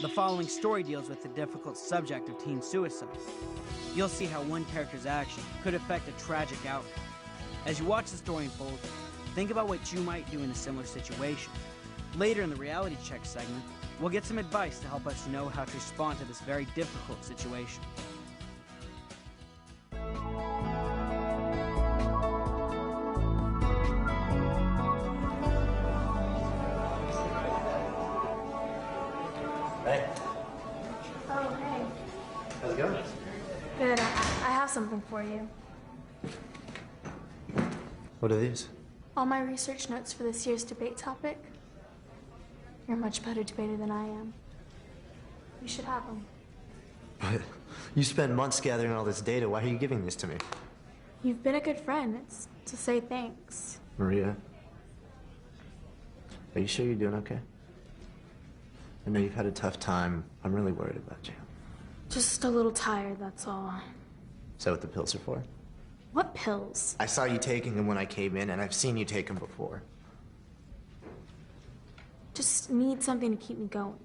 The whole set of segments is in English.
The following story deals with the difficult subject of teen suicide. You'll see how one character's action could affect a tragic outcome. As you watch the story unfold, think about what you might do in a similar situation. Later in the reality check segment, we'll get some advice to help us know how to respond to this very difficult situation. Hey. Oh, hey. How's it going? Good. I have something for you. What are these? All my research notes for this year's debate topic. You're a much better debater than I am. You should have them. But you spent months gathering all this data. Why are you giving this to me? You've been a good friend. It's to say thanks. Maria, are you sure you're doing okay? I know you've had a tough time. I'm really worried about you. Just a little tired, that's all. Is that what the pills are for? What pills? I saw you taking them when I came in, and I've seen you take them before. Just need something to keep me going.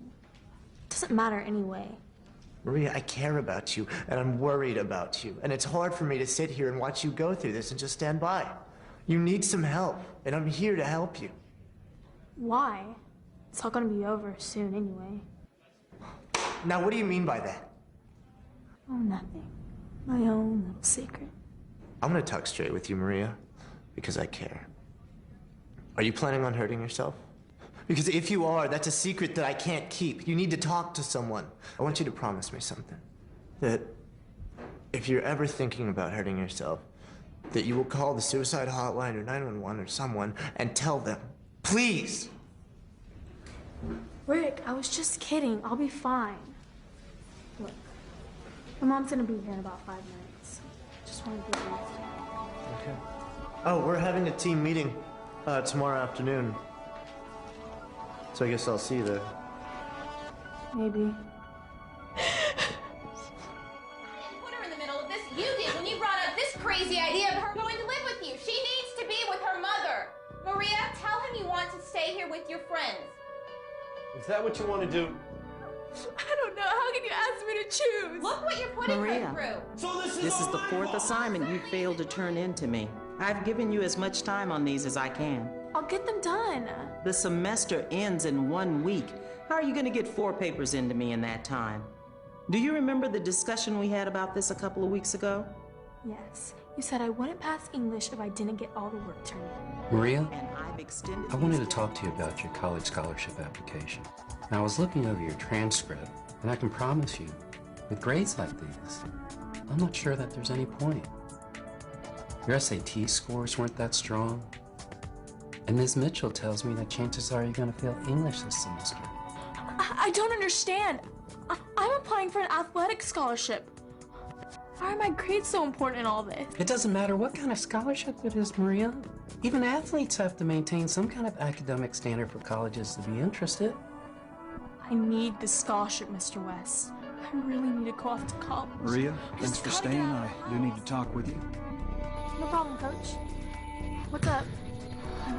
Doesn't matter anyway. Maria, I care about you, and I'm worried about you. And it's hard for me to sit here and watch you go through this and just stand by. You need some help, and I'm here to help you. Why? It's all gonna be over soon anyway. Now, what do you mean by that? Oh, nothing. My own little secret. I'm gonna talk straight with you, Maria, because I care. Are you planning on hurting yourself? Because if you are, that's a secret that I can't keep. You need to talk to someone. I want you to promise me something. That if you're ever thinking about hurting yourself, that you will call the suicide hotline or 911 or someone and tell them. Please! Rick, I was just kidding. I'll be fine. Look, my mom's gonna be here in about 5 minutes. Just wanted to be honest. Okay. Oh, we're having a team meeting tomorrow afternoon. So I guess I'll see you there. Maybe. Put her in the middle of this. You did when you brought up this crazy idea of her going to live with you. She needs to be with her mother. Maria, tell him you want to stay here with your friends. Is that what you want to do? I don't know. How can you ask me to choose? Look what you're putting Maria. her through. So this This is the fourth assignment you failed to turn in to me. I've given you as much time on these as I can. I'll get them done. The semester ends in 1 week. How are you going to get 4 papers into me in that time? Do you remember the discussion we had about this a couple of weeks ago? Yes. You said I wouldn't pass English if I didn't get all the work turned in. Maria, And I've extended I wanted to these talk to you about your college scholarship application. Now, I was looking over your transcript, and I can promise you, with grades like these, I'm not sure that there's any point. Your SAT scores weren't that strong, and Ms. Mitchell tells me that chances are you're going to fail English this semester. I don't understand. I'm applying for an athletic scholarship. Why are my grades so important in all this? It doesn't matter what kind of scholarship it is, Maria. Even athletes have to maintain some kind of academic standard for colleges to be interested. I need this scholarship, Mr. West. I really need to go off to college. Maria, I thanks just for gotta staying. get out. I do need to talk with you. No problem, Coach. What's up?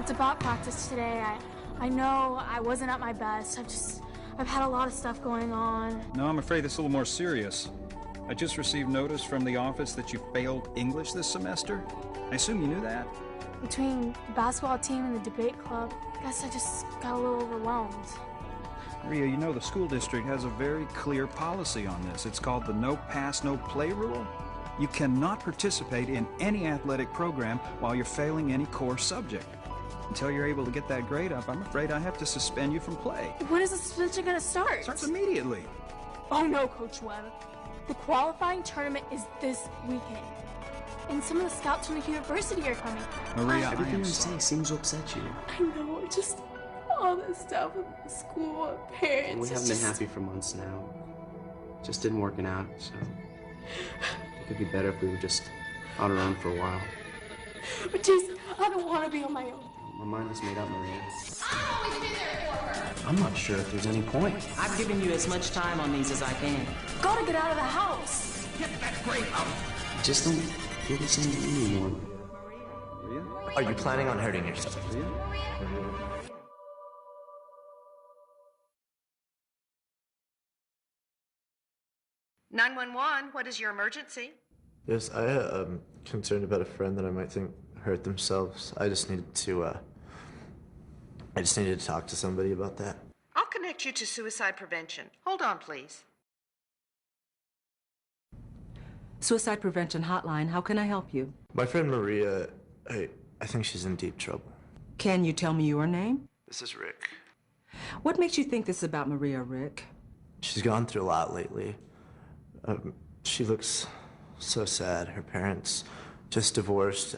It's about practice today. I know I wasn't at my best. I've had a lot of stuff going on. No, I'm afraid it's a little more serious. I just received notice from the office that you failed English this semester. I assume you knew that? Between the basketball team and the debate club, I guess I just got a little overwhelmed. Maria, you know the school district has a very clear policy on this. It's called the no pass, no play rule. You cannot participate in any athletic program while you're failing any core subject. Until you're able to get that grade up, I'm afraid I have to suspend you from play. When is the suspension gonna start? It starts immediately. Oh no, Coach Webb. The qualifying tournament is this weekend. And some of the scouts from the university are coming. Maria, I Everything am you sorry. say seems to upset you. I know, just all this stuff with the school and parents. We haven't been happy for months now. Just didn't working out, so it could be better if we were just on our own for a while. But Jason, I don't want to be on my own. My mind is made up, Maria. I've always been there for her. I'm not sure if there's any point. I've given you as much time on these as I can. Gotta get out of the house. Just don't feel the same to me anymore. Maria? Are you planning on hurting yourself? Maria? 911, what is your emergency? Yes, I am concerned about a friend that I might think hurt themselves. I just needed to talk to somebody about that. I'll connect you to suicide prevention. Hold on, please. Suicide Prevention Hotline, how can I help you? My friend Maria, I think she's in deep trouble. Can you tell me your name? This is Rick. What makes you think this about Maria, Rick? She's gone through a lot lately. She looks so sad. Her parents just divorced,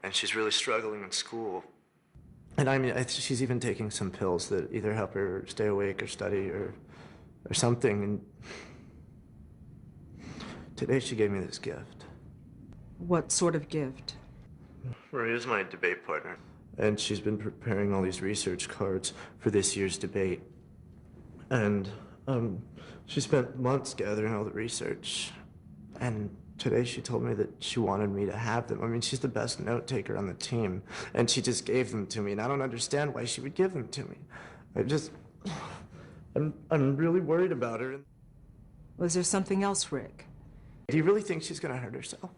and she's really struggling in school. And I mean, she's even taking some pills that either help her stay awake or study or something. And today she gave me this gift. What sort of gift? Maria's my debate partner, and she's been preparing all these research cards for this year's debate. And she spent months gathering all the research, and today she told me that she wanted me to have them. I mean, she's the best note taker on the team, and she just gave them to me, and I don't understand why she would give them to me. I'm really worried about her. Was there something else, Rick? Do you really think she's gonna hurt herself?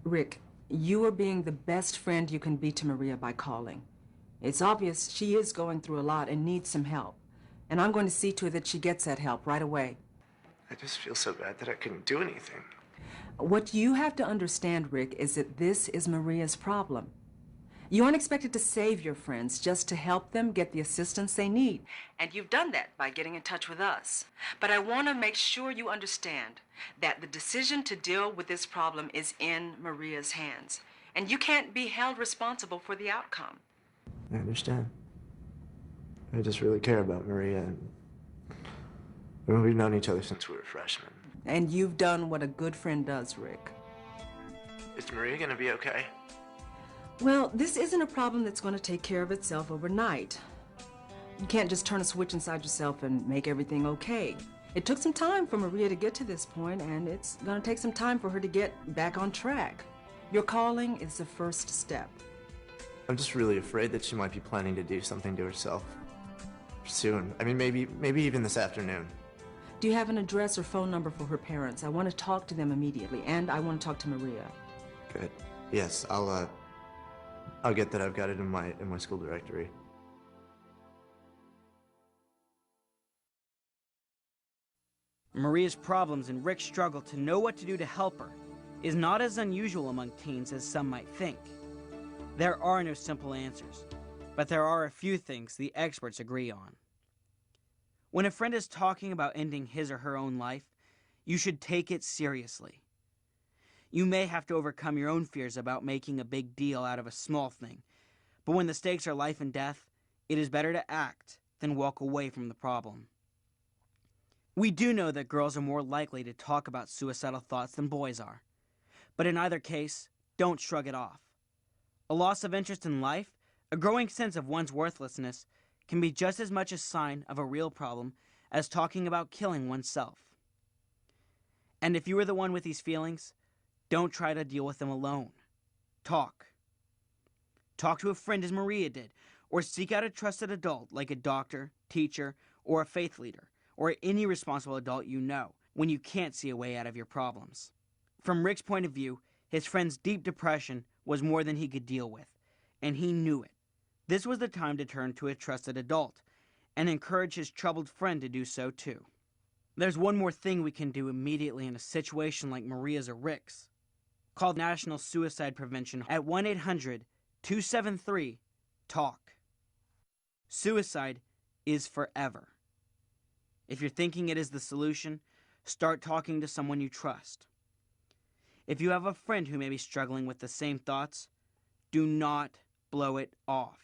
Rick, you are being the best friend you can be to Maria by calling. It's obvious she is going through a lot and needs some help. And I'm going to see to it that she gets that help right away. I just feel so bad that I couldn't do anything. What you have to understand, Rick, is that this is Maria's problem. You aren't expected to save your friends, just to help them get the assistance they need. And you've done that by getting in touch with us. But I want to make sure you understand that the decision to deal with this problem is in Maria's hands. And you can't be held responsible for the outcome. I understand. I just really care about Maria, and I mean, we've known each other since we were freshmen. And you've done what a good friend does, Rick. Is Maria gonna be okay? Well, this isn't a problem that's going to take care of itself overnight. You can't just turn a switch inside yourself and make everything okay. It took some time for Maria to get to this point, and it's going to take some time for her to get back on track. Your calling is the first step. I'm just really afraid that she might be planning to do something to herself soon. I mean, maybe even this afternoon. Do you have an address or phone number for her parents? I want to talk to them immediately, and I want to talk to Maria. Good. Yes, I'll get that. I've got it in my school directory. Maria's problems and Rick's struggle to know what to do to help her is not as unusual among teens as some might think. There are no simple answers, but there are a few things the experts agree on. When a friend is talking about ending his or her own life, you should take it seriously. You may have to overcome your own fears about making a big deal out of a small thing, but when the stakes are life and death, it is better to act than walk away from the problem. We do know that girls are more likely to talk about suicidal thoughts than boys are, but in either case, don't shrug it off. A loss of interest in life, a growing sense of one's worthlessness, can be just as much a sign of a real problem as talking about killing oneself. And if you are the one with these feelings, don't try to deal with them alone. Talk. Talk to a friend as Maria did, or seek out a trusted adult like a doctor, teacher, or a faith leader, or any responsible adult you know when you can't see a way out of your problems. From Rick's point of view, his friend's deep depression was more than he could deal with, and he knew it. This was the time to turn to a trusted adult and encourage his troubled friend to do so too. There's one more thing we can do immediately in a situation like Maria's or Rick's. Call National Suicide Prevention at 1-800-273-TALK. Suicide is forever. If you're thinking it is the solution, start talking to someone you trust. If you have a friend who may be struggling with the same thoughts, do not blow it off.